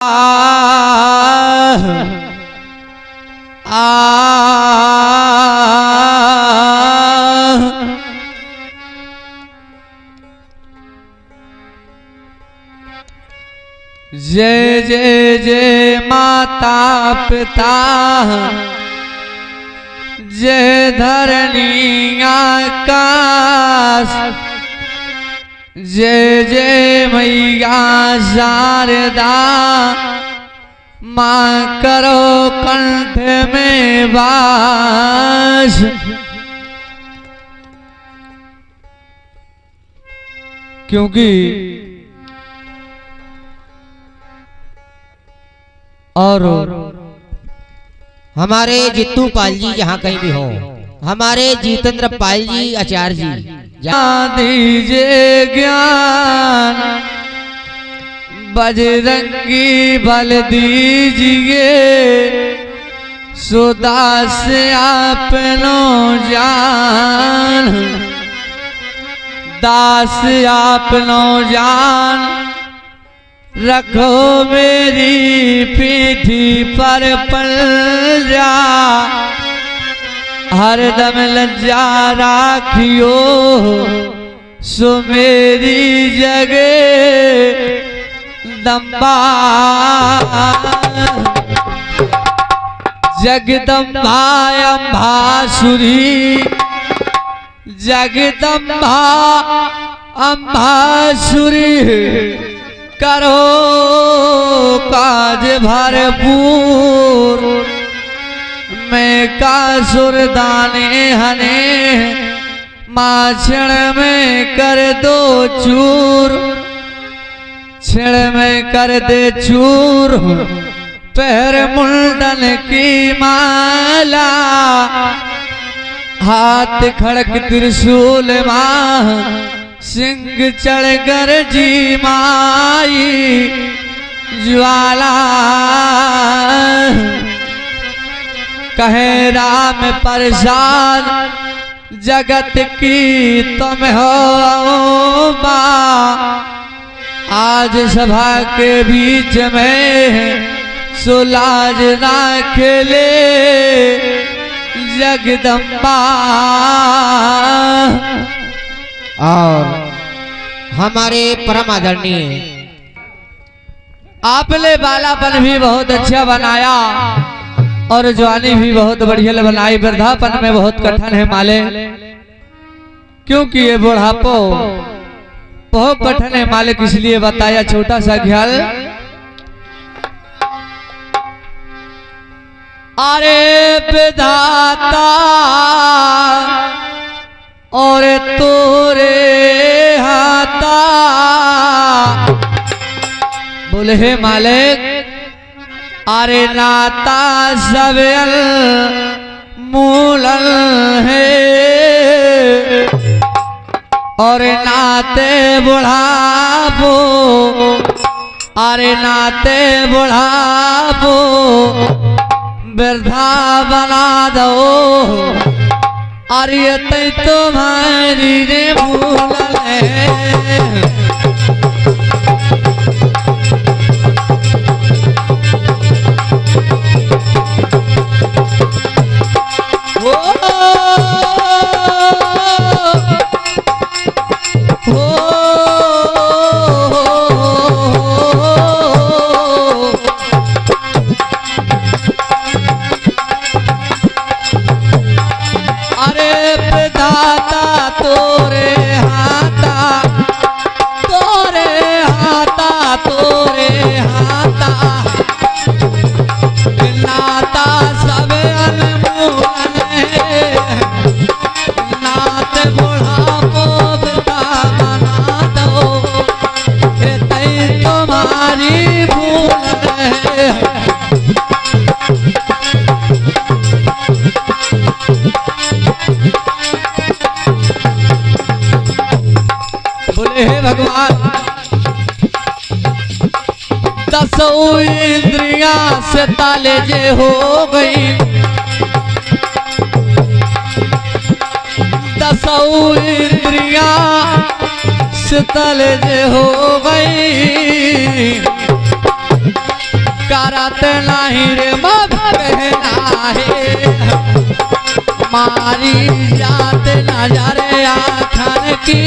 जय जय जय माता पिता, जय धरणी आकाश, जय जय मैया शारदा, माँ करो कंठ में वास। क्योंकि और हमारे जित्तू पाल जी जहाँ कहीं भी हो, हमारे जितेंद्र पाल जी आचार्य जी दीजिए ज्ञान, बजरंगी बल दीजिए, सुदास आपनो जान, दास आपनो जान, रखो मेरी पीठी पर पंजा, हरदम लज्जा राखियो, सो मेरी जगदम्बा। जगदम्बा अम्बासुरी, जगदम्बा अम्बासुरी, करो काज भरपूर, मैं कासुर दाने हने, माँ क्षण में कर दो चूर, क्षण में कर दे चूर, पैर मुंडन की माला, हाथ खड़क त्रिशूल माँ, सिंह चढ़ कर जी माई ज्वाला। कहे राम प्रसाद जगत की तुम हो माँ, आज सभा के बीच में सुलाज ना खेले जगदम्बा। और हमारे परम आदरणीय आपने बालापन भी बहुत अच्छा बनाया और जवानी भी बहुत बढ़िया बनाई, वृद्धापन में बहुत कठिन है माले, क्योंकि ये बुढ़ापो बहुत कठिन है मालिक, इसलिए बताया छोटा सा ख्याल। अरे विधाता और तोरे हाथा, बोले हे मालिक, अरे नाता सब मूलल है, और नाते बुढ़ापो, अरे नाते बुढ़ापो वृद्धा बना दो, अरे तै तुम्हारी रे भूलल है। दसों इंद्रियां से ताले जे हो गई, दसों इंद्रियां से ताले जे हो गई, करत नहीं रे मम कहना है मारी जात नजर आखन की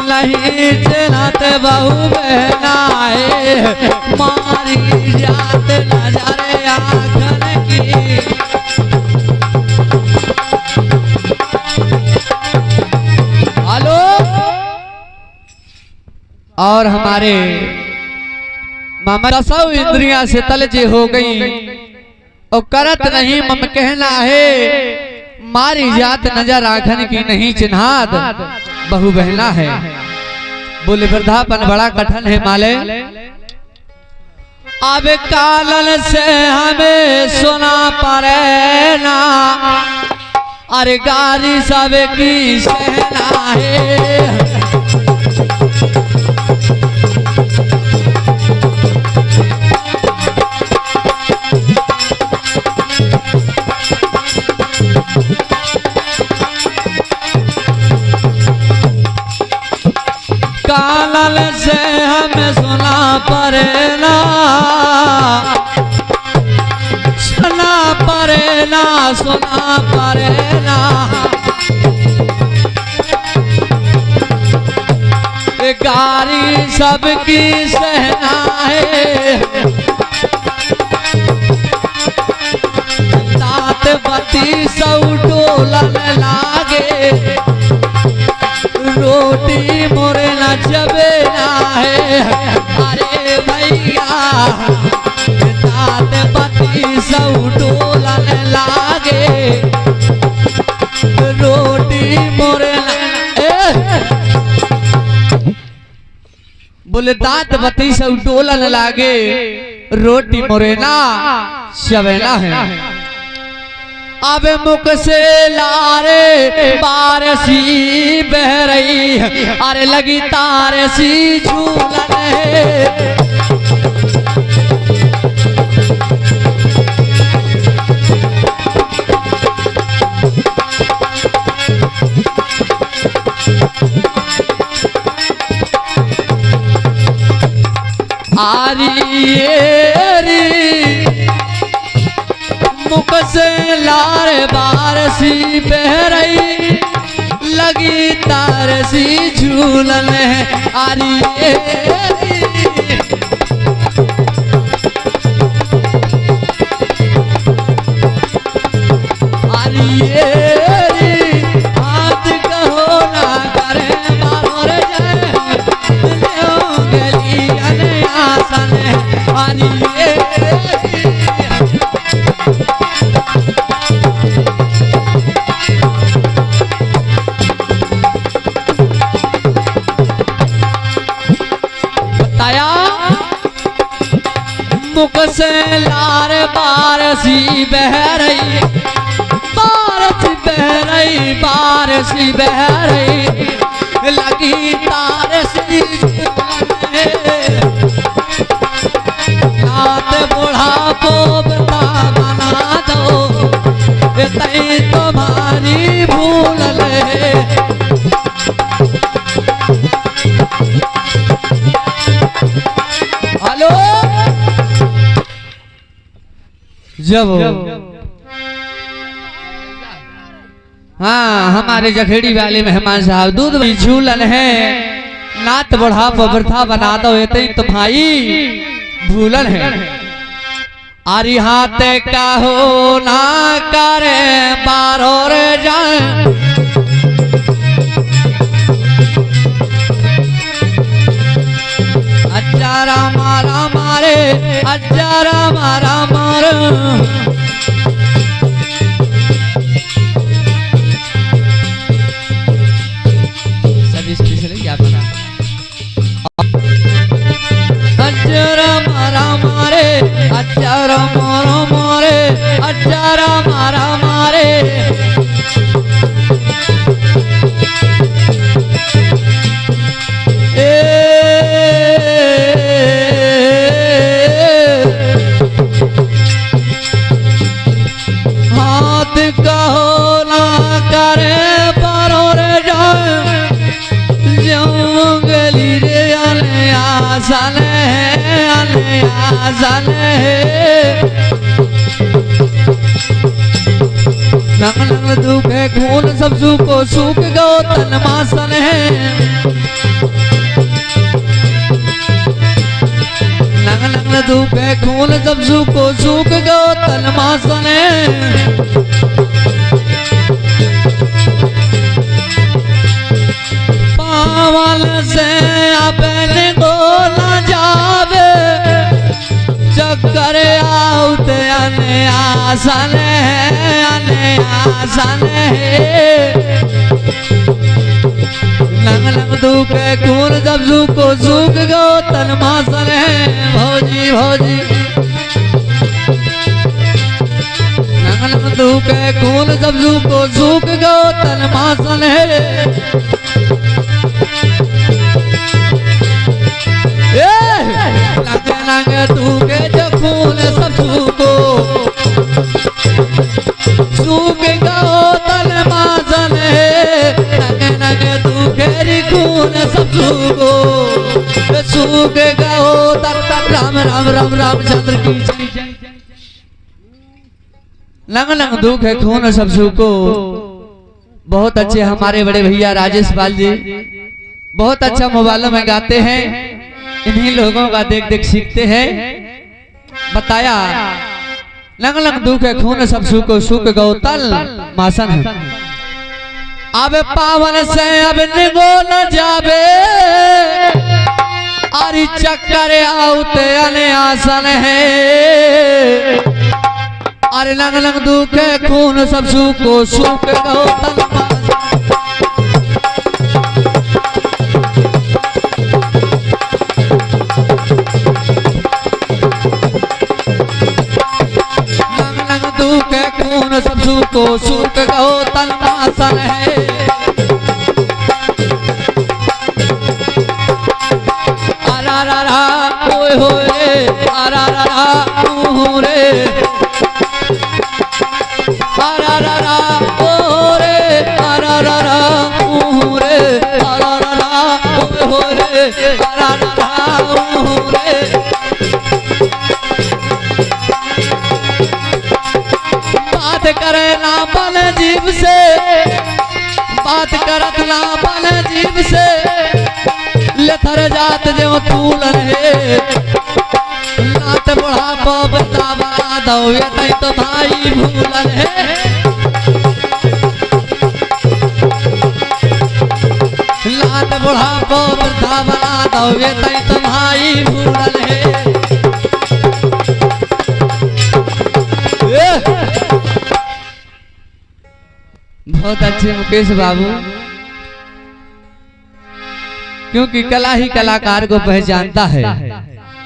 नहीं चलत बहु बहना है मारी जात नजर आखन की। हेलो और हमारे मामा दसों इंद्रियां से तलजे हो गई और करत नहीं मम कहना है मारी जात नजर आखन की नहीं चिन्हात बहु बहना है। बोले वृद्धापन बड़ा कठिन है माले अब कालन से हमें सुना पड़े ना अरे गारी सब की सहना है कानल से हमें सुना पड़ेना सुना पड़ेना सुना पड़ेना गारी सबकी सहना है दांत बत्ती सौ डोलन लागे रोटी मोरे न चबेना है अरे भैया दांत बत्ती सौ डोलन लागे रोटी मोरे न बोले दांत बत्ती सौ डोलन लागे रोटी मोरे ना चबेना है। अब मुख से लारे बारसी बह रही अरे लगी तारसी झूलन है मुख से लार बारसी बह रही लगी तारसी झूलन है आरी हाथ कहो ना करे मारो रे गली आसन आरी मुख से लार बारसी बह रही बारसी बह रही बारसी बह रही लगी तारसी रात बुढ़ापो बना दो तई तुम्हारी भूल ले हेलो जब हाँ हमारे जखेड़ी वाले मेहमान साहब दूध भी झूलन है नात बढ़ा वृथा बना दो ये तो भाई भूलन है आरी हाथ का हो ना करे बारो रे जाए अच्छा रामा रामा रे अच्छा रामा रामा रे सभी स्पेशल क्या बना अच्छा रामा रामा रे अच्छा रामा रामा रे अच्छा रामा रामा रे आसन है अने आसन है नंग नंग दुखे खून सब सूखो सूख गो तन मासन है नंग नंग दुखे खून सब सूखो सूख गो तन मासन है पावल से अपने को न जावे चक्कर आउत अने आसन है अने आसन है नंग नंग दुखे खून जब सूखो सूख गो तन मासन है भौजी भौजी नंग नंग दुखे खून जब सूखो सूख गो तन मासन है नंग नंग दुखे जो खून सब सूखो सूख गो तन मासन है नंग नंग दुखे खून सब सूखो सूख गो तन राम राम राम रामचंद्र की जय नंग नंग दुखे खून सब सूखो बहुत अच्छे हमारे बड़े भैया राजेश बाल जी बहुत अच्छा मोबाइलों में गाते हैं इन्हीं लोगों का देख देख सीखते हैं बताया लंग लंग दुखे खून सब सूखो सूख गो तल मासन है अब पावन से अब निगो न जावे अरे चक्कर आउते अने आसन है अरे लंग लंग दुखे खून सब सूखो सूख गो तल सब सूखो सूख गो तन मासन है आरा रा रा ओए होए आरा रा रा रे आरा रा रा ओ रे आरा रा रा रे आरा रा रा ओए होए आरा रा रा रे बात करे ना बल जीव से बात करत ना बल जीव से लेथर जात जो तूल रहे लात बुढ़ापो बतावा दो ये तई तो भाई भूल है लात बुढ़ापो बतावा दो ये तई तो भाई भूल है बहुत अच्छे मुकेश बाबू क्योंकि कला ही कलाकार को पहचानता है